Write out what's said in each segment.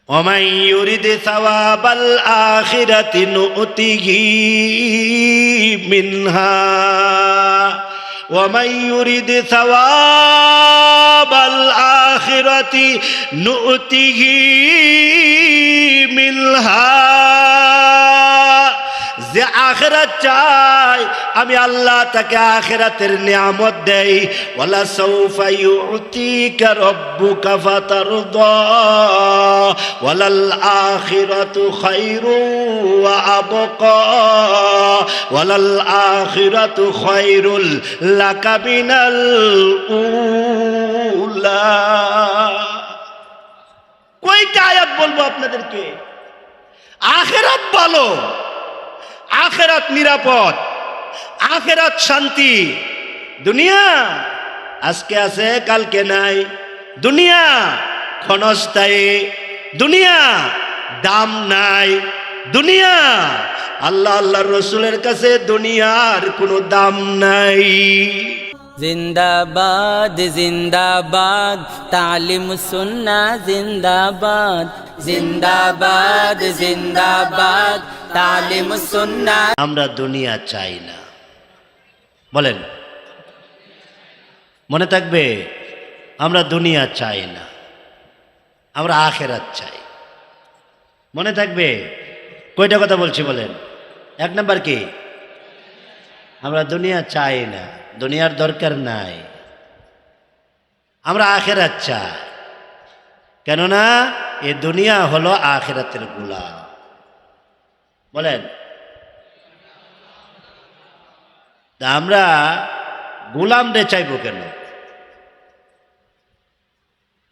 ومن يرد ثواب الآخرة نؤته منها ومن يرد ثواب الآخرة نؤته منها যে আখিরাত চাই আমি আল্লাহ তাকে আখিরাতের নিয়ামত দেই ওয়ালা সাউফা ইউতিকা রাব্বুকা ফাতারদা ওয়ালাল আখিরাতু খায়রু ওয়া আবকা ওয়ালাল আখিরাতু খায়রুল লাকা মিনাল উলা। কয়টা আয়াত বলবো আপনাদেরকে? আখিরাত ভালো, আখিরাত নিরাপদ, আখিরাত শান্তি। দুনিয়া আজকে আছে কালকে নাই, দুনিয়া ক্ষণস্থায়ী, দুনিয়া দাম নাই, দুনিয়া আল্লাহ আল্লাহর রসুলের কাছে দুনিয়ার কোনো দাম নাই। জিন্দাবাদ জিন্দাবাদ তালিম সুন্নাহ জিন্দাবাদ, জিন্দাবাদ জিন্দাবাদ তালিম সুন্নাহ। আমরা দুনিয়া চাই না, বলেন মনে থাকবে? আমরা দুনিয়া চাই না, আমরা আখিরাত চাই। মনে থাকবে? কয়টা কথা বলছি বলেন? এক নাম্বার কি? আমরা দুনিয়া চাই না, দুনিয়ার দরকার নাই, আমরা আখিরাত চাই। কেননা এ দুনিয়া হলো আখিরাতের গোলাম। বলেন আমরা গোলাম রে চাইবো কেন?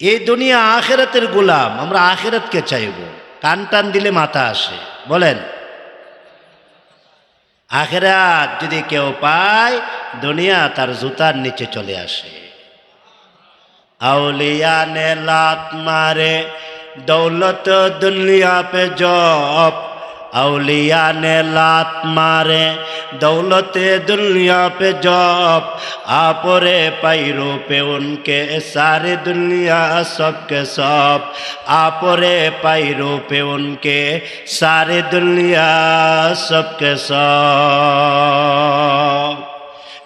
এই দুনিয়া আখিরাতের গোলাম, আমরা আখিরাতকে চাইব। কান টান দিলে মাথা আসে। বলেন আখিরাত যদি কেউ পায়, দুনিয়া তার জুতার নিচে চলে আসে। আউলিয়া ने लात मारे दौलत दुनिया पे जब, औलिया ने लात मारे दौलत दुनिया पे जब, आपरे पैरों पे उनके सारी दुनिया सबके सब, आपरे पैरों पे उनके सारी दुनिया सबके सब।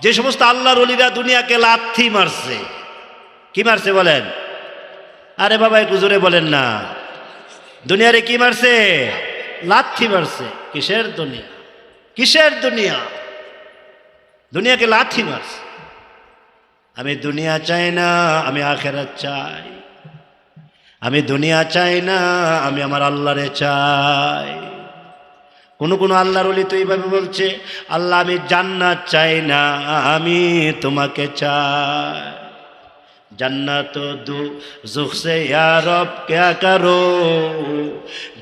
যে সমস্ত আল্লাহর ওলিরা দুনিয়াকে লাথি মারছে, কি মারছে বলেন? আরে বাবা একটু জোরে বলেন না। দুনিয়ারে কি মারছে? লাথি মারছে। কিসের দুনিয়া? কিসের দুনিয়া? দুনিয়াকে লাথি মারছে। আমি দুনিয়া চাই না, আমি আখিরাত চাই। আমি দুনিয়া চাই না, আমি আমার আল্লাহরে চাই। কোন কোন আল্লাহর ওলি তো এইভাবে বলছে, আল্লাহ আমি জান্নাত চাই না, আমি তোমাকে চাই। जन्नत दो जुख से या रब क्या करो,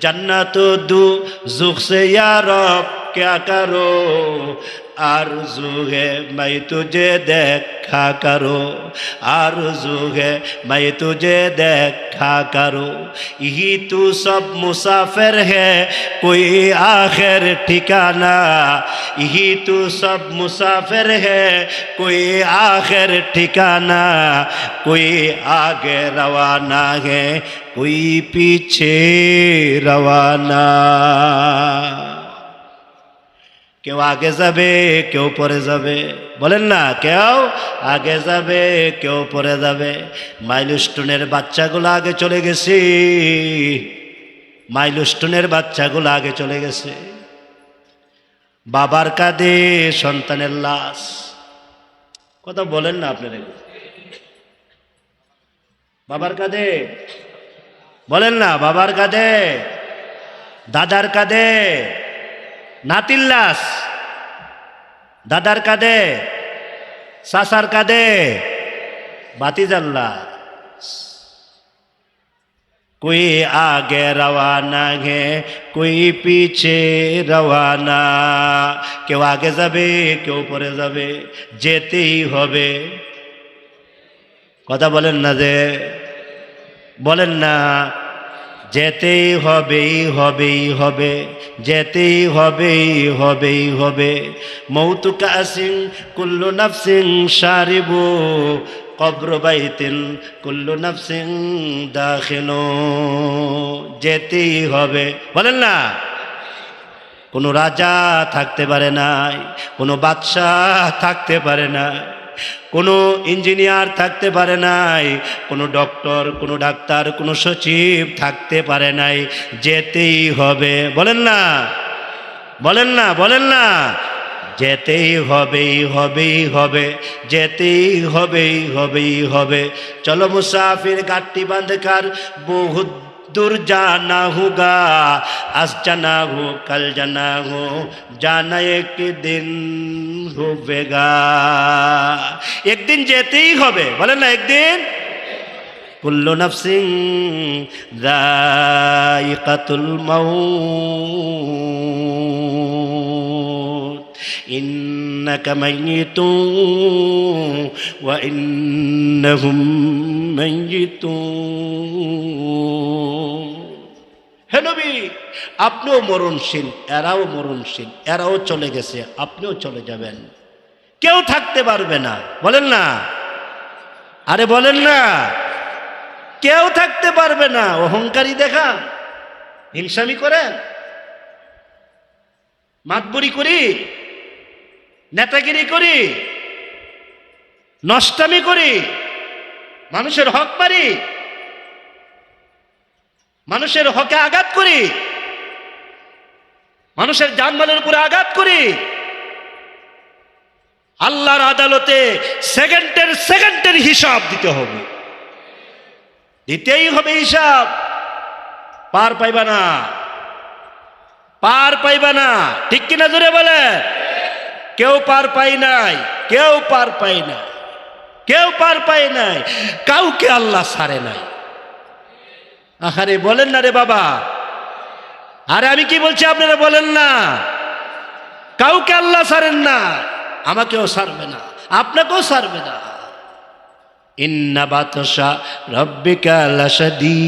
जन्नत दो जुख से या रब क्या करो, आरज़ू है मैं तुझे देखा करो, आरज़ू है मैं तुझे देखा करो। यही तू सब मुसाफिर है कोई आखिर ठिकाना, यही तू सब मुसाफिर है कोई आखिर ठिकाना, कोई आगे रवाना है कोई पीछे रवाना। কেউ আগে যাবে কেউ পরে যাবে। বলেন না, কেউ আগে যাবে কেউ পরে যাবে। মাইলস্টোনের বাচ্চাগুলো আগে চলে গেছে, মাইলস্টোনের বাচ্চাগুলো আগে চলে গেছে। বাবার কাঁধে সন্তানের লাশ। কথা বলেন না আপনারা? বাবার কাঁধে বলেন না, বাবার কাঁধে, দাদার কাঁধে নাতির লাশ, দাদার কাঁধে, চাচার কাঁধে ভাতিজার লাশ। कोई आगे रवाना है कोई पीछे रवाना, কেউ আগে যাবে কেউ পরে যাবে, যেতেই হবে। কথা বলেন না যে, বলেন না, যেতেই হবেই হবেই হবে, যেতেই হবেই হবেই হবে। মৌতু কাসিং কুল্লু নাফসিং শারিবু কবর বাইতিন কুল্লু নাফসিন দাখিলু, যেতেই হবে। বলেন না, কোনো রাজা থাকতে পারে নাই, কোনো বাদশাহ থাকতে পারে না, কোনো ইঞ্জিনিয়ার থাকতে পারে নাই, কোনো ডক্টর, কোনো ডাক্তার, কোনো সচিব থাকতে পারে নাই, যেতেই হবে। বলেন না, বলেন না, বলেন না, যেতেই হবেই হবেই হবে, যেতেই হবেই হবেই হবে। চলো মুসাফির গাট্টি বাঁধকার বহুত दूर जाना होगा, आज जाना हो कल जाना हो, जाना एक दिन होगा। एक दिन যেতেই হবে। বলেন না, একদিন। কুল্লু নাফসিন যায়িকাতুল মাউত, ইন্নাকা মাইয়িতুন ওয়া ইন্নাহুম মাইয়িতুন। হে নবী, আপনিও মরণশীল, এরাও মরণশীল, এরাও চলে গেছে, আপনিও চলে যাবেন, কেউ থাকতে পারবে না। বলেন না, আরে বলেন না, কেউ থাকতে পারবে না। অহংকারী দেখা, হিংসামি করেন, মাতবরি করি, নেতাগিরি করি, নষ্টামি করি, মানুষের হক মারি, মানুষের হকে আঘাত করি, মানুষের জানমালের উপরে আঘাত করি। আল্লাহর আদালতে সেকেন্ডের সেকেন্ডের হিসাব দিতে হবে, দিতেই হবে হিসাব। পার পাইবা না, পার পাইবা না। ঠিক কিনা জোরে বলে? কেউ পার পাই নাই, কেউ পার পাই নাই, কেউ পার পাই নাই, কাউকে আল্লাহ ছাড়ে নাই। আরে বলেন না রে বাবা, আরে আমি কি বলছি আপনারা বলেন না। কাউকে আল্লাহ ছাড়েন না, আমাকেও ছাড়বে না, আপনাকেও ছাড়বে না। ইন্না বাতশা রাব্বিকা লাশাদীদ।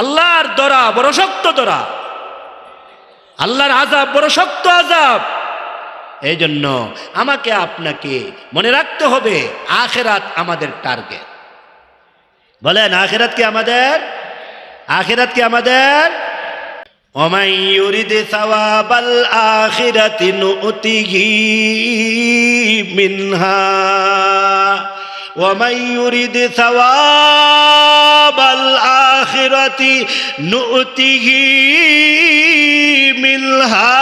আল্লাহর দরা বড় শক্ত দরা, আল্লাহর আযাব বড় শক্ত আযাব। এই জন্য আমাকে আপনাকে মনে রাখতে হবে, আখিরাত আমাদের টার্গেট। বলেন, আখিরাত কি আমাদের? আখিরাত কি আমাদের? ومن يرد ثواب الآخرة نؤته منها ومن يرد ثواب الآخرة نؤته منها।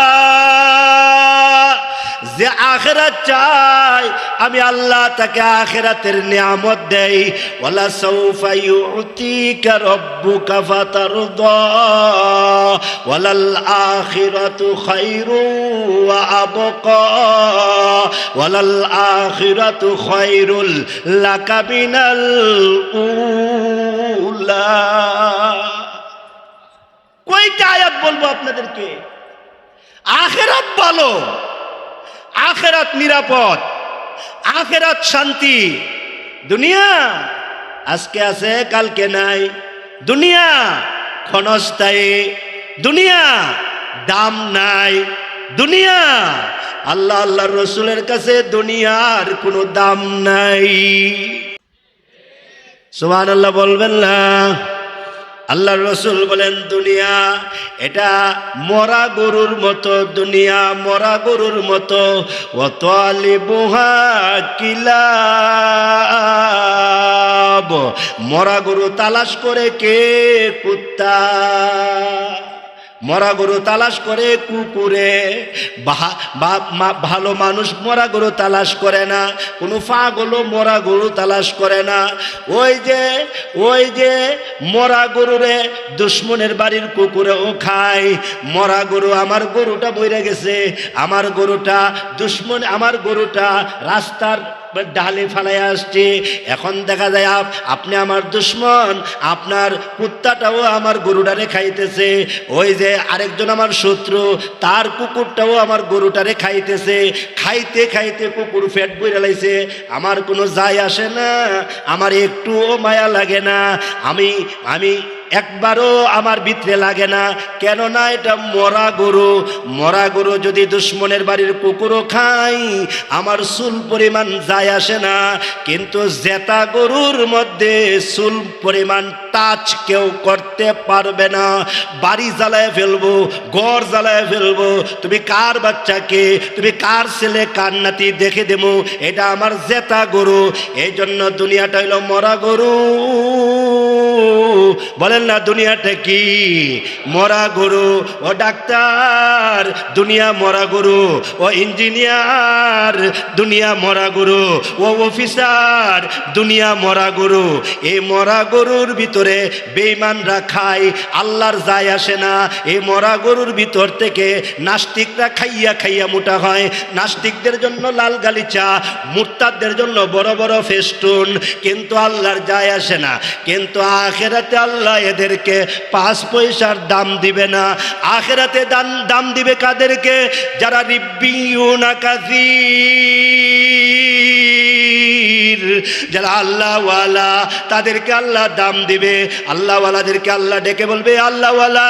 যে আখিরাত চায় আমি আল্লাহ তাকে আখিরাতের নিয়ামত দেই। ওয়ালা সাউফা ইউতিকা রাব্বুকা ফাতারদা ওয়ালাল আখিরাতু খায়রু ওয়া আবকা ওয়ালাল আখিরাতু খায়রুল লাকা মিনাল উলা। কয়টা আয়াত বলবো আপনাদেরকে? আখিরাত ভালো, আখিরাত নিরাপদ, আখিরাত শান্তি। দুনিয়া আজকে আছে কালকে নাই, দুনিয়া ক্ষণস্থায়ী, দুনিয়া দাম নাই, দুনিয়া আল্লাহ আল্লাহর রসুলের কাছে দুনিয়ার কোনো দাম নাই। সুবহানাল্লাহ বলবেন না? আল্লাহর রসুল বলেন দুনিয়া এটা মরা গরুর মতো, দুনিয়া মরা গরুর মতো। ওয়াতালিবুহা কিলাব, মরা গরু তালাশ করে কে? কুত্তা। মরা গরু তালাশ করে কুকুরে। ভালো মানুষ মরা গরু তালাশ করে না, কোনো পাগলও মরা গরু তালাশ করে না। ওই যে মরা গরুরে দুশ্মনের বাড়ির কুকুরেও খায়। মরা গরু, আমার গরুটা মরে গেছে, আমার গরুটা দুশ্মন, আমার গরুটা রাস্তার ডালে ফালাই আসছে। এখন দেখা যায় আপনি আমার দুশ্মন, আপনার কুত্তাটাও আমার গরুটারে খাইতেছে। ওই যে আরেকজন আমার শত্রু, তার কুকুরটাও আমার গরুটারে খাইতেছে। খাইতে খাইতে কুকুর পেট বইরা লাইছে, আমার কোনো যায় আসে না, আমার একটুও মায়া লাগে না। আমি একবারও আমার ভিতরে লাগে না। কেননা এটা মরা গরু। মরা গরু যদি দুশ্মনের বাড়ির কুকুরও খাই আমার চুল পরিমাণ যায় আসে না, কিন্তু জেতা গরুর মধ্যে চুল পরিমাণ টাচ কেউ করতে পারবে না। বাড়ি জ্বালায় ফেলবো, ঘর জ্বালায় ফেলবো। তুমি কার বাচ্চাকে, তুমি কার ছেলে কার নাতি দেখে দেবো, এটা আমার জেতা গরু। এই জন্য দুনিয়াটা হইল মরা গরু। বলেন না দুনিয়াটা কি? মরা গরু। ও ডাক্তার, দুনিয়া মরা গরু। ও ইঞ্জিনিয়ার, দুনিয়া মরা গরু। ও অফিসার, দুনিয়া মরা গরু। এই মরা গরুর ভিতরে বেঈমানরা খায়, আল্লাহর যায় আসে না। এই মরা গরুর ভিতর থেকে নাস্তিকরা খাইয়া খাইয়া মোটা হয়। নাস্তিকদের জন্য লাল গালিচা, মুরতাদদের জন্য বড় বড় ফেস্টুন, কিন্তু আল্লাহর যায় আসে না। কিন্তু আখিরাতে আল্লাহ এদেরকে 5 পয়সার দাম দিবে না। আখিরাতে দাম দিবে কাদেরকে? যারা রিব্বিউনা কাসীর, যারা আল্লাহওয়ালা, তাদেরকে আল্লাহ দাম দিবে। আল্লাহওয়ালাদেরকে আল্লাহ ডেকে বলবে আল্লাহওয়ালা।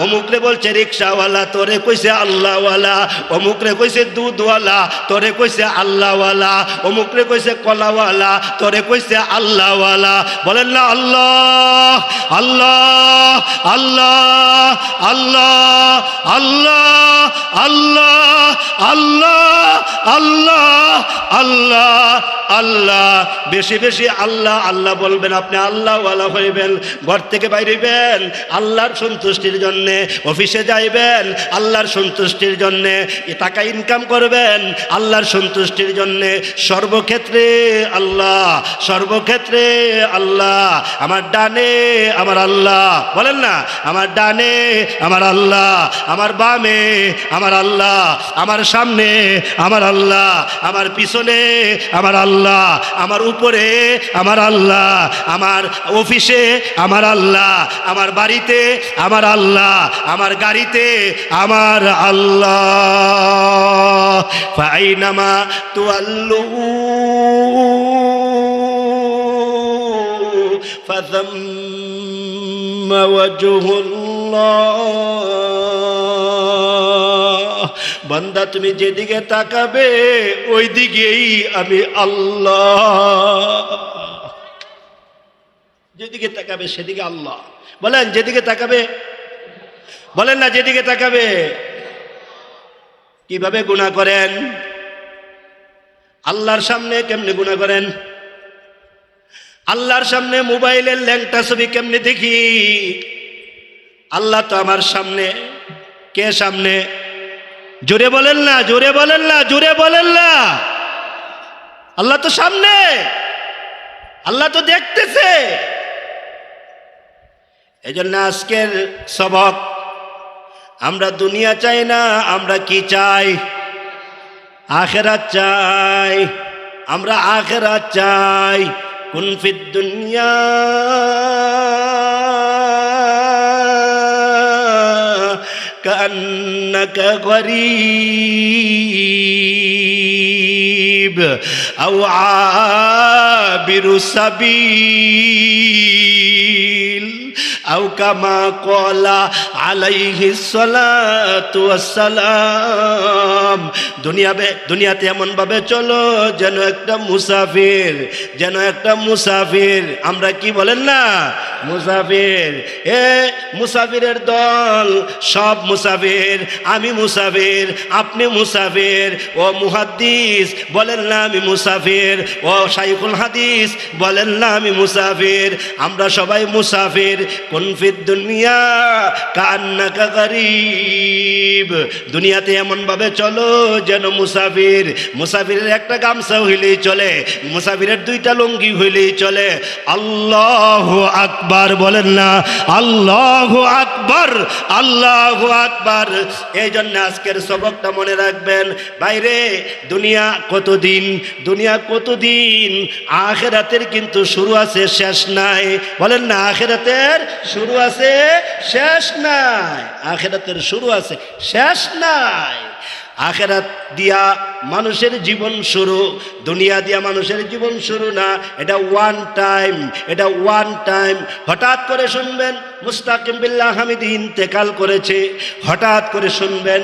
অমুকরে বলছে রিক্সাওয়ালা, তোরে কইছে আল্লাহওয়ালা। অমুকরে কইছে দুধওয়ালা, তোরে কইছে আল্লাহওয়ালা। অমুকরে কইছে কলাওয়ালা, তোরে কইছে আল্লাহওয়ালা। বলেন না আল্লাহ আল্লাহ আল্লাহ আল্লাহ আল্লাহ আল্লাহ আল্লাহ আল্লাহ আল্লাহ আল্লাহ। বেশি বেশি আল্লাহ আল্লাহ বলবেন, আপনি আল্লাহওয়ালা হইবেন। ঘর থেকে বাইরেবেন আল্লাহর সন্তুষ্টির জন্যে, অফিসে যাইবেন আল্লাহর সন্তুষ্টির জন্যে, টাকা ইনকাম করবেন আল্লাহর সন্তুষ্টির জন্যে। সর্বক্ষেত্রে আল্লাহ, সর্বক্ষেত্রে আল্লাহ। আমার ডানে আমার আল্লাহ, বলেন না আমার ডানে আমার আল্লাহ, আমার বামে আমার আল্লাহ, আমার সামনে আমার আল্লাহ, আমার পিছনে আমার আল্লাহ, আমার উপরে আমার আল্লাহ, আমার অফিসে আমার আল্লাহ, আমার বাড়িতে আমার আল্লাহ, আমার গাড়িতে আমার আল্লাহ। ফাইনামা তুআল্লু ফাযাম্মা ওয়াজহুল্লাহ। বান্দা তুমি যেদিকে তাকাবে ওই দিকেই আমি আল্লাহ। যেদিকে তাকাবে সেদিকে আল্লাহ। বলেন যেদিকে তাকাবে, বলেন না যেদিকে তাকাবে। কিভাবে গুনাহ করেন? আল্লাহর সামনে কেমনে গুনাহ করেন? আল্লাহর সামনে মোবাইলের ল্যাংটা ছবি কেমনে দেখি? আল্লাহ তো আমার সামনে। কে সামনে? জোরে বলেন না, জোরে বলেন না, জোরে বলেন না। আল্লাহ তো সামনে, আল্লাহ তো দেখতেছে। এই জন্য আজকের সবক, আমরা দুনিয়া চাই না, আমরা কি চাই? আখিরাত চাই। আমরা আখিরাত চাই। কুন ফিদ দুনিয়া কান্নাকা গরীব আও আবিরু সাবিল আও কামা ক্বালা আলাইহিস সালাতু ওয়াস সালাম। দুনিয়াতে এমন ভাবে চলো যেন একটা মুসাফির, যেন একটা মুসাফির। আমরা কি বলেন না? মুসাফির। এ মুসাফিরের দল, সব মুসাফির। আমি মুসাফির, আপনি মুসাফির। ও মুহাদ্দিস বলেন না আমি মুসাফির। ও শাইখুল হাদিস বলেন না আমি মুসাফির। আমরা সবাই মুসাফির। কুন ফিদ দুনিয়া কান্নাকা গরীব। দুনিয়াতে এমন ভাবে চলো যেন মুসাফির। মুসাফিরের একটা গামছা হইলেই চলে, মুসাফিরের 2টা লুঙ্গি হইলেই চলে। আল্লাহু আকবার বলেন না আল্লাহু আকবার, আল্লাহু আকবার। এই জন্য আজকের সবকটা মনে রাখবেন। বাইরে দুনিয়া কতদিন, দুনিয়া কতদিন। আখিরাতের কিন্তু শুরু আছে শেষ নাই। বলেন না আখিরাতের শুরু আছে শেষ নাই। আখিরাতের শুরু আছে শেষ নাই। আখিরাত দিয়া মানুষের জীবন শুরু, দুনিয়া দিয়া মানুষের জীবন শুরু না, এটা ওয়ান টাইম, এটা ওয়ান টাইম। হঠাৎ করে শুনবেন মুস্তাকিম বিল্লাহ হামিদি ইন্তেকাল করেছে, হঠাৎ করে শুনবেন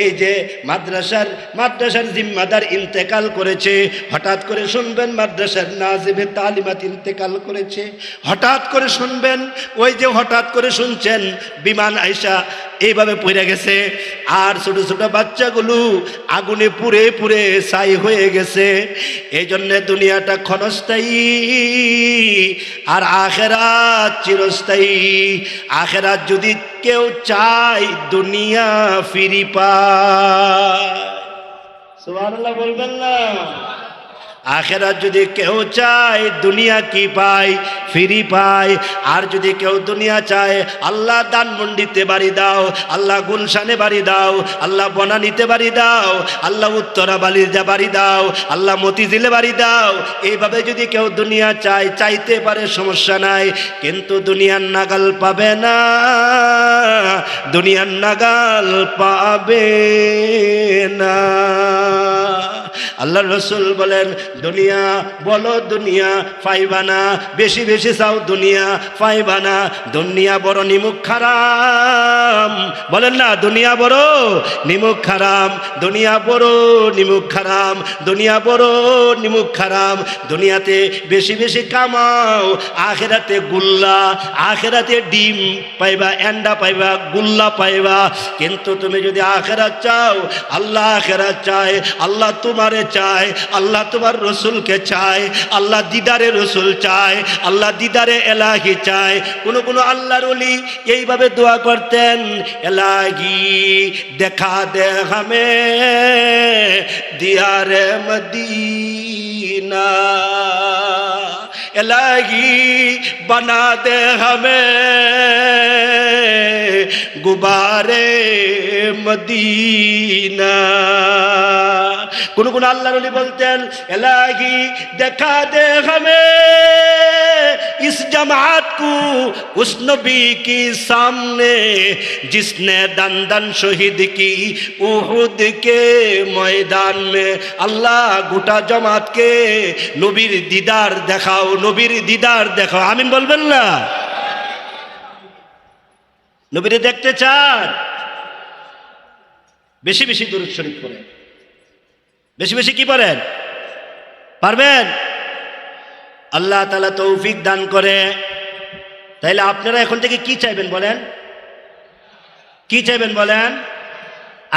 এই যে মাদ্রাসার জিম্মাদার ইন্তেকাল করেছে, হঠাৎ করে শুনবেন মাদ্রাসার নাজিবে তালিমাত ইন্তেকাল করেছে, হঠাৎ করে শুনবেন ওই যে হঠাৎ করে শুনছেন বিমান আইসা এইভাবে পড়ে গেছে, আর ছোট ছোট বাচ্চাগুলো আগুনে পুড়ে পুড়ে ছাই হয়ে গেছে। এই জন্যে দুনিয়াটা ক্ষণস্থায়ী আর আখেরাত চিরস্থায়ী। আখেরাত যদি কেউ চায় দুনিয়া ফিরি পায়, সুবহানাল্লাহ বলবেন না? আখেরাত যদি কেউ চায় দুনিয়া কি পায়? ফিরি পায়। আর যদি কেউ দুনিয়া চায়, আল্লাহ ধানমন্ডিতে বাড়ি দাও, আল্লাহ গুলশানে বাড়ি দাও, আল্লাহ বনানীতে বাড়ি দাও, আল্লাহ উত্তরা বালিজা বাড়ি দাও, আল্লাহ মতিঝিলে বাড়ি দাও, এইভাবে যদি কেউ দুনিয়া চায়, চাইতে পারে, সমস্যা নাই, কিন্তু দুনিয়ার নাগাল পাবে না, দুনিয়ার নাগাল পাবে না। আল্লাহ রসুল বলেন দুনিয়া বলো দুনিয়া পাইবানা, বেশি বেশি চাও দুনিয়া পাইবানা, দুনিয়া বড় নিমুখ খারাম। বলেন না, দুনিয়া বড় নিমুখ খারাম, দুনিয়া বড় নিমুখ খারাম, দুনিয়া বড় নিমুখ খারাম। দুনিয়াতে বেশি বেশি কামাও, আখেরাতে গুল্লা, আখেরাতে ডিম পাইবা, এন্ডা পাইবা, গুল্লা পাইবা। কিন্তু তুমি যদি আখেরাত চাও, আল্লাহ আখেরাত চায়, আল্লাহ তোমারে চায়, আল্লাহ তোমার রসুলকে চায়, আল্লাহ দিদারে রসুল চায়, আল্লাহ দিদারে এলাহি চায়। কোন আল্লাহর ওলি এইভাবে দোয়া করতেন, এলাহি দেখা দে হামে দিয়ারে মদিনা, এলাহি বনা দে হামে গুবারে মদিনা। কোন আল্লাহর ওলি বলতেন, এলাহি দেখা দে হমে इस जमात को उस नबी के सामने जिसने दन दन शहीद की उहुद के मैदान में। अल्लाह গোটা জামাতকে নবীর দিদার দেখাও, নবীর দিদার দেখাও। আমিন বলবেন না? নবীরে দেখতে চান, বেশি বেশি দুরূদ শরীফ পড়েন, বেশি বেশি কি পড়েন, পারবেন? আল্লাহ তাআলা তৌফিক দান করে। তাইলে আপনারা এখন থেকে কি চাইবেন বলেন? কি চাইবেন বলেন?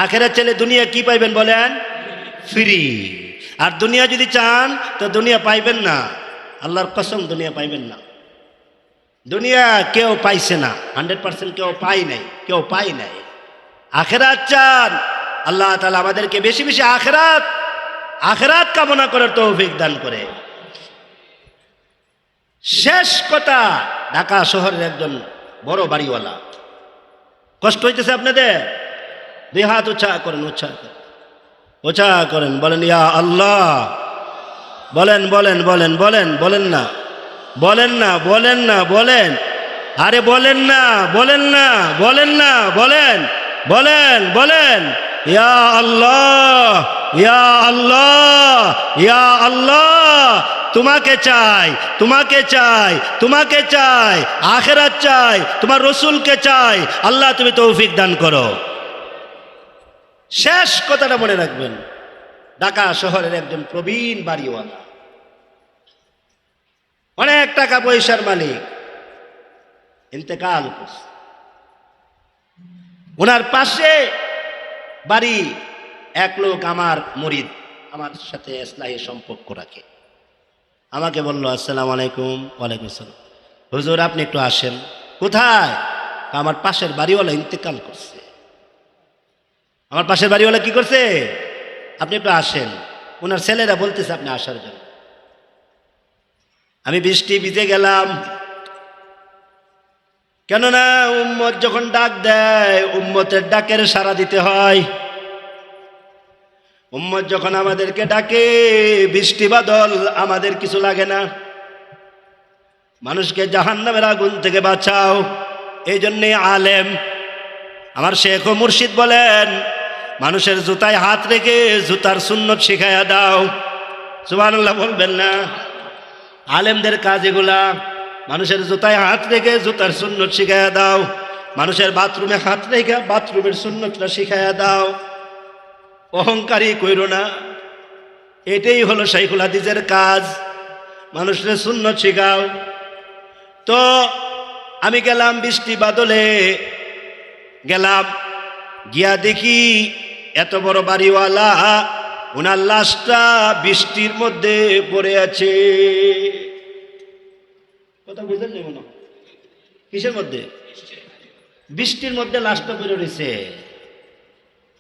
আখেরাত চাইলে দুনিয়া কি পাইবেন বলেন? ফ্রি। আর দুনিয়া যদি চান তো দুনিয়া পাইবেন না, আল্লাহর কসম দুনিয়া পাইবেন না। দুনিয়া কেউ পাইছে না, 100% কেউ পাই নাই, কেউ পাই নাই। আখেরাত চান, আল্লাহ তাআলা আমাদেরকে বেশি বেশি আখেরাত কামনা করার তৌফিক দান করে। শেষ কথা, ঢাকা শহরের একজন বড় বাড়িওয়ালা, কষ্ট হইতেছে আপনাদের? দুই হাত উৎসাহ করেন, উৎসাহ করেন, বলেন ইয়া আল্লাহ, বলেন বলেন বলেন বলেন বলেন না, বলেন না, বলেন না, বলেন, আরে বলেন না, বলেন না, বলেন না, বলেন বলেন বলেন ইয়া আল্লাহ, ইয়া আল্লাহ, ইয়া আল্লাহ, তোমাকে চাই, তোমাকে চাই, তোমাকে চাই, আখেরাত চাই, তোমার রসুলকে চাই, আল্লাহ তুমি তৌফিক দান করো। শেষ কথাটা মনে রাখবেন, ঢাকা শহরের একজন প্রবীণ বাড়িওয়ালা, অনেক টাকা পয়সার মালিক, ইন্তেকাল করছে। ওনার পাশে বাড়ি এক লোক, আমার মুরিদ, আমার সাথে ইসলাহি সম্পর্ক রাখে। আমাকে বলল, আসসালামু আলাইকুম। ওয়ালাইকুম আসসালাম। হুজুর আপনি একটু আসেন। কোথায়? আমার পাশের বাড়িওয়ালা ইন্তেকাল করছে। আমার পাশের বাড়িওয়ালা কি করছে? আপনি একটু আসেন। ওনার ছেলেরা বলতেছে আপনি আসার জন্য। আমি বৃষ্টি ভিজে গেলাম, কেননা উম্মত যখন ডাক দেয়, উম্মতের ডাকের সাড়া দিতে হয়। উম্মত যখন আমাদেরকে ডাকে, বৃষ্টি বাদল আমাদের কিছু লাগে না। মানুষকে জাহান্নামের আগুন থেকে বাঁচাও, এই জন্যে আলেম, আমার শেখ ও মুর্শিদ বলেন, মানুষের জুতায় হাত রেখে জুতার সুন্নত শিখাইয়া দাও। সুবহানাল্লাহ বলবেন না? আলেমদের কাজ এগুলা। মানুষের জুতায় হাত রেখে জুতার সুন্নত শিখাইয়া দাও, মানুষের বাথরুমে হাত রেখে বাথরুমের সুন্নতটা শিখাইয়া দাও। অহংকারী কইরো না। এটাই হলো শাইখুল হাদিসের কাজ, মানুষের সুন্নত শিখাও। তো আমি গেলাম বৃষ্টি বাদলে, গেলাম গিয়া দেখি এত বড় বাড়িওয়ালা ওনার লাশটা বৃষ্টির মধ্যে পড়ে আছে। কথা বুঝলেন না? মনে কিসের মধ্যে? বৃষ্টির মধ্যে লাশটা পড়ে রয়েছে,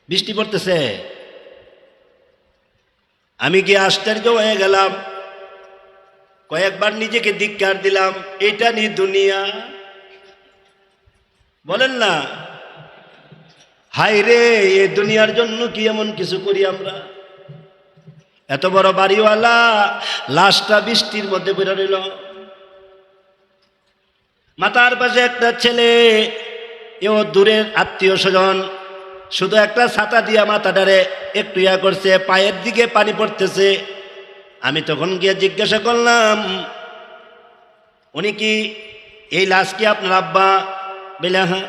বৃষ্টি পড়তেছে। আমি গিয়ে আশ্চর্য হয়ে গেলাম, কয়েকবার নিজেকে ধিক্কার দিলাম। এটা নি দুনিয়া, বলেন না? হাই রে, এই দুনিয়ার জন্য কি এমন কিছু করি আমরা? এত বড় বাড়িওয়ালা লাশটা বৃষ্টির মধ্যে পড়ে রইল। মাথার পাশে একটা ছেলে, এও দূরের আত্মীয় স্বজন, শুধু একটা ছাতা দিয়া মাথাটারে একটু ইয়া করছে, পায়ের দিকে পানি পড়তেছে। আমি তখন গিয়ে জিজ্ঞাসা করলাম, উনি কি, এই লাশ কি আপনার আব্বা? বলে হ্যাঁ।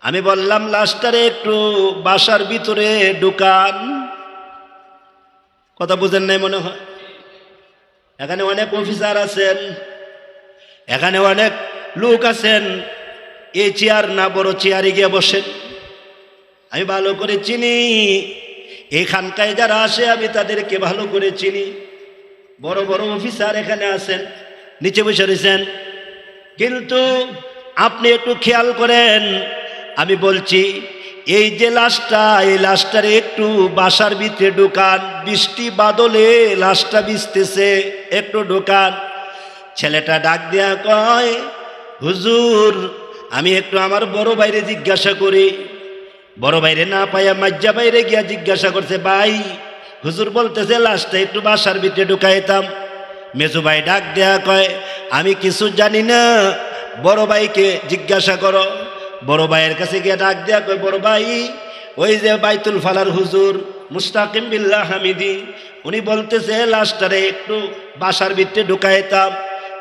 আমি বললাম, লাশটারে একটু বাসার ভিতরে ঢুকান। কথা বুঝেন নাই মনে হয়? এখানে অনেক অফিসার আছেন, এখানে অনেক লোক আছেন, এই চেয়ার না বড় চেয়ারে গিয়ে বসেন। আমি ভালো করে চিনি, এখানকায় যারা আসে আমি তাদেরকে ভালো করে চিনি। বড় বড় অফিসার এখানে আছেন, নিচে বসে রয়েছেন। কিন্তু আপনি একটু খেয়াল করেন, আমি বলছি, এই যে লাশটা, এই লাশটারে একটু বাসার ভিতরে ঢুকান। বৃষ্টি বাদলে লাশটা ভিজতেছে, একটু ঢুকান। ছেলেটা ডাক দেয়া কয়, হুজুর আমি একটু আমার বড় ভাইরে জিজ্ঞাসা করি। বড় ভাইরে না পাইয়া মাজ্জা বাইরে গিয়া জিজ্ঞাসা করছে, ভাই হুজুর বলতেছে লাশটা একটু বাসার ভিতরে ঢুকাইতাম। মেজু ভাই ডাক দেয়া কয়, আমি কিছু জানি না, বড় ভাইকে জিজ্ঞাসা করো। বড় ভাইয়ের কাছে গিয়ে ডাক দেয়া কয়, বড় ভাই, ওই যে বাইতুল ফালার হুজুর মুস্তাকিম বিল্লাহ হামিদি, উনি বলতেছে লাশটারে একটু বাসার ভিতরে ঢুকাইতাম।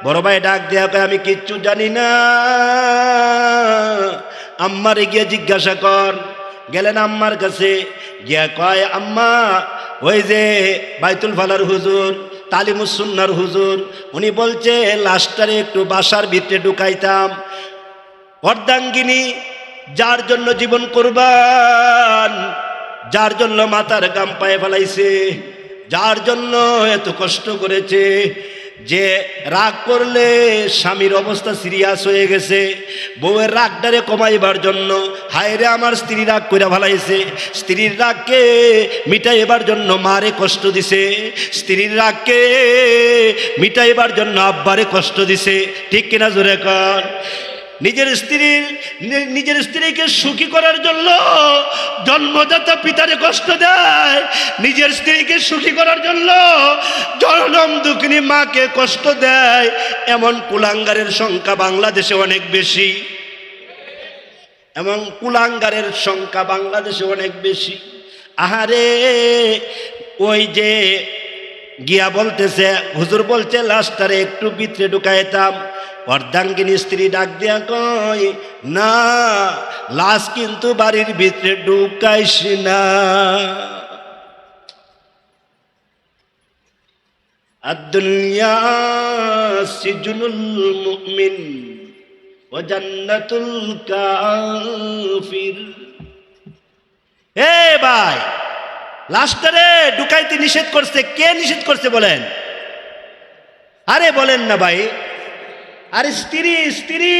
বড় ভাই ডাক দেয়া কয়, আমি কিচ্ছু জানি না, আম্মারে গিয়ে জিজ্ঞাসা কর। গেলেন আম্মার কাছে, গিয়া কয়, আম্মা ওই যে বাইতুল ফালার হুজুর, তালিমুস সুন্নাহর হুজুর, উনি বলছে লাশটারে একটু বাসার ভিতরে ঢুকাইতাম। অর্ধাঙ্গিনী, যার জন্য জীবন কুরবান, যার জন্য মাথার গাম পায়ে ফেলাইছে, যার জন্য এত কষ্ট করেছে, যে রাগ করলে স্বামীর অবস্থা সিরিয়াস হয়ে গেছে, বউয়ের রাগটারে কমাইবার জন্য, হায় রে আমার স্ত্রী রাগ করে ফেলাইছে, স্ত্রীর রাগকে মিটাইবার জন্য মারে কষ্ট দিছে, স্ত্রীর রাগকে মিটাইবার জন্য আব্বারে কষ্ট দিছে। ঠিক কিনা জোরে কর? নিজের স্ত্রীকে সুখী করার জন্য জন্মদাতা পিতারে কষ্ট দেয়, নিজের স্ত্রীকে সুখী করার জন্য জনম দুঃখিনী মাকে কষ্ট দেয়। এমন কুলাঙ্গারের সংখ্যা বাংলাদেশে অনেক বেশি, এবং কুলাঙ্গারের সংখ্যা বাংলাদেশে অনেক বেশি। আহারে, ওই যে গিয়া বলতেছে, হুজুর বলছে লাশটারে একটু ভিতরে ঢুকাইতাম। অর্ধাঙ্গিনী স্ত্রী ডাক দিয়া কয়, না, লাশ কিন্তু বাড়ির ভিতরে ঢুকাইস না। আদ-দুনিয়া সিজনুল মুমিন ওয়া জান্নাতুল কাফির। এ ভাই, লাশটারে ঢুকাইতে নিষেধ করছে কে? নিষেধ করছে বলেন? আরে বলেন না ভাই। আরে স্ত্রী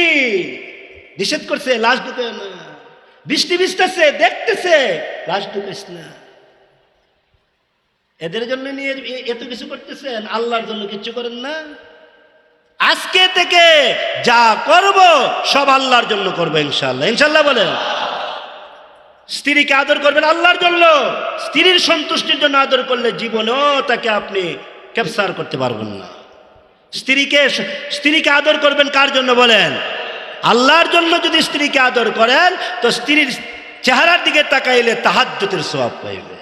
নিষেধ করছে, লাশ ঢুকে না। বৃষ্টি ভিজতেছে, দেখতেছে, লাশ ঢুকাইস না। এদের জন্য নিয়ে এত কিছু করতেছেন, আল্লাহর জন্য কিছু করেন না। আজকে থেকে যা করব সব আল্লাহর জন্য করবো ইনশাআল্লাহ। ইনশাআল্লাহ বলেন। স্ত্রীকে আদর করবেন আল্লাহর জন্য। স্ত্রীর সন্তুষ্টির জন্য আদর করলে জীবনেও তাকে আপনি ক্যাপচার করতে পারবেন না। স্ত্রীকে আদর করবেন কার জন্য বলেন? আল্লাহর জন্য। যদি স্ত্রীকে আদর করেন তো চেহারার দিকে তাকাইলে তাহাজ্জুদের সওয়াব পাইবে।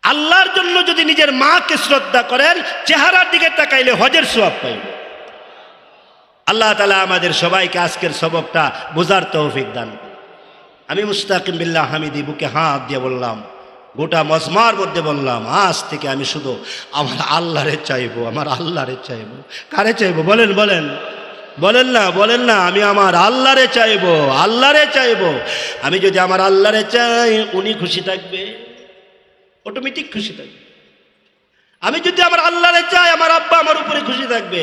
আল্লাহর জন্য যদি নিজের মাকে শ্রদ্ধা করেন, চেহারার দিকে তাকাইলে হজের সওয়াব পাইবে। আল্লাহ তাআলা আমাদের সবাইকে আজকের সবকটা বোঝার তৌফিক দান করুন। আমি মুস্তাকিম বিল্লাহ হামিদি বুকে হাত দিয়ে বললাম, গোটা মজমার মধ্যে বললাম, আজ থেকে আমি শুধু আমার আল্লাহরে চাইবো, আমার আল্লাহরে চাইবো। কারে চাইবো বলেন? বলেন বলেন না, আমি আমার আল্লাহরে চাইবো, আল্লাহরে চাইবো। আমি যদি আমার আল্লাহরে চাই, উনি খুশি থাকবে, অটোমেটিক খুশি থাকবে। আমি যদি আমার আল্লাহরে চাই, আমার আব্বা আমার উপরে খুশি থাকবে।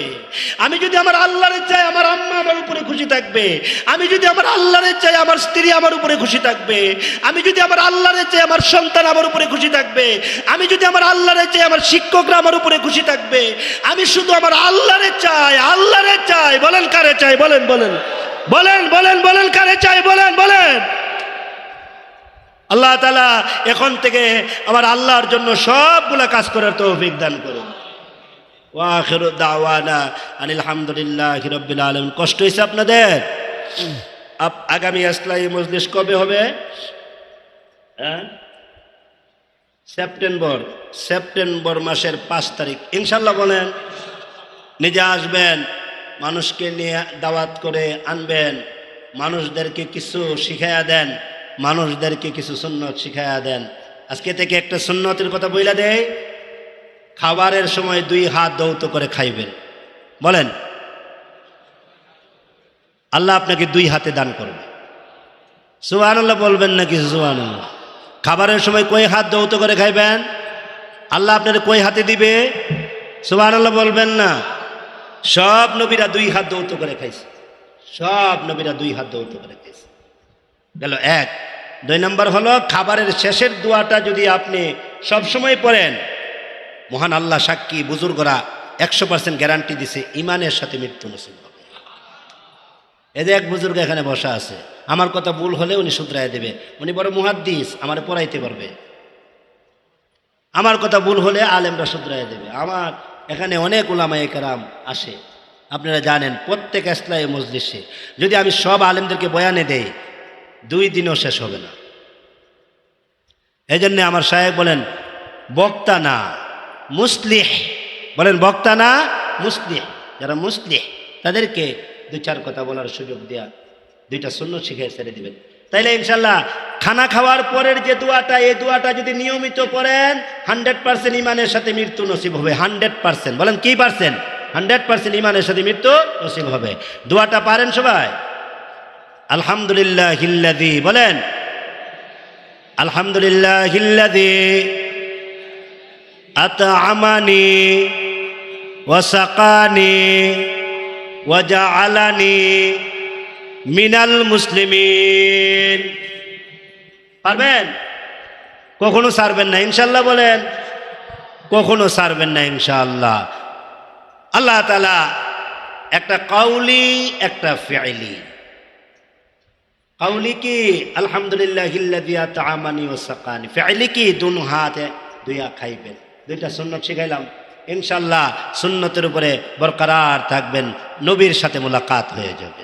আমি যদি আমার আল্লাহরে চাই, আমার আম্মা আমার উপরে খুশি থাকবে। আমি যদি আমার আল্লাহরে চাই, আমার স্ত্রী আমার উপরে খুশি থাকবে। আমি যদি আমার আল্লাহরে চাই, আমার সন্তান আমার উপরে খুশি থাকবে। আমি যদি আমার আল্লাহরে চাই, আমার শিক্ষকরা আমার উপরে খুশি থাকবে। আমি শুধু আমার আল্লাহরে চাই, আল্লাহরে চাই। বলেন কারে চাই? বলেন কারে চাই? বলেন। আল্লাহ তাআলা এখন থেকে আমার আল্লাহর জন্য সবগুলা কাজ করার তৌফিক দান করুন। ওয়া আখিরু দাওয়ানা আনিল হামদুলিল্লাহি রাব্বিল আলামিন। কষ্ট হয়েছে আপনাদের? আগামী ইসলামী মজলিস কবে হবে? সেপ্টেম্বর মাসের 5 তারিখ ইনশাআল্লাহ। বলেন, নিজে আসবেন, মানুষকে নিয়ে দাওয়াত করে আনবেন, মানুষদেরকে কিছু শিখাইয়া দেন, মানুষদেরকে কিছু সুন্নত শিখাইয়া দেন। আজকে থেকে একটা সুন্নতের কথা বইলা দেয়, খাবারের সময় 2 হাত দৌত করে খাইবেন। বলেন, আল্লাহ আপনাকে 2 হাতে দান করবে। সুবহানাল্লাহ বলবেন নাকি? সুবহানাল্লাহ। খাবারের সময় কই হাত দৌত করে খাইবেন? আল্লাহ আপনার কই হাতে দিবে? সুবহানাল্লাহ বলবেন না? সব নবীরা 2 হাত দৌত করে খাইছে, সব নবীরা 2 হাত দৌত করে খাইছে। গেল 1। 2 নম্বর হলো, খাবারের শেষের দোয়াটা যদি আপনি সবসময় পড়েন, মহান আল্লাহ সাক্ষী, বুজুর্গরা 100% গ্যারান্টি দিছে, ইমানের সাথে মৃত্যু নসিব হবে। এদের এক বুজুর্গ এখানে বসা আছে, আমার কথা ভুল হলে উনি শুধরায় দেবে। উনি বড় মুহাদ্দিস, আমার পড়াইতে পারবে। আমার কথা ভুল হলে আলেমরা শুধরায় দেবে। আমার এখানে অনেক উলামায়ে কেরাম আসে, আপনারা জানেন। প্রত্যেক ইসলামী মজলিসে যদি আমি সব আলেমদেরকে বয়ানে দেই, 2 দিনও শেষ হবে না। এই জন্যে আমার সাহেব বলেন, বক্তা না মুসলিহ। বলেন, বক্তা না মুসলিহ। যারা মুসলিহ তাদেরকে 2-4 কথা বলার সুযোগ দেয়া, 2টা সুন্নত শিখে ছেড়ে দিবেন। তাইলে ইনশাল্লাহ খানা খাওয়ার পরের যে দোয়াটা, এই দোয়াটা যদি নিয়মিত পড়েন, 100% ইমানের সাথে মৃত্যু নসিব হবে। 100%। বলেন কি পার্সেন্ট? 100% ইমানের সাথে মৃত্যু নসিব হবে। দোয়াটা পারেন সবাই? আলহামদুলিল্লাহিল্লাযী। বলেন, আলহামদুলিল্লাহিল্লাযী আত'আমানি ওয়া সাকানি ওয়া জাআলানি মিনাল মুসলিমিন। পারবেন? কখনো ছাড়বেন না ইনশাআল্লাহ। বলেন, কখনো ছাড়বেন না ইনশাআল্লাহ। আল্লাহ তাআলা একটা কাউলি, একটা ফিইলি। কাউলি কি? আলহামদুলিল্লাহিল্লাযী আত'আমানি ওয়া সাকানি। ফিইলি কি? 2 হাতে 2 খাইবেন। 2টা সুন্নত শিখাইলাম। ইনশাআল্লাহ সুন্নতের উপরে বরকরার থাকবেন, নবীর সাথে মোলাকাত হয়ে যাবে।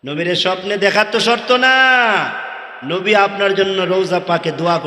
নবীর স্বপ্নে দেখার তো শর্ত না, নবী আপনার জন্য রওজা পাকে দোয়া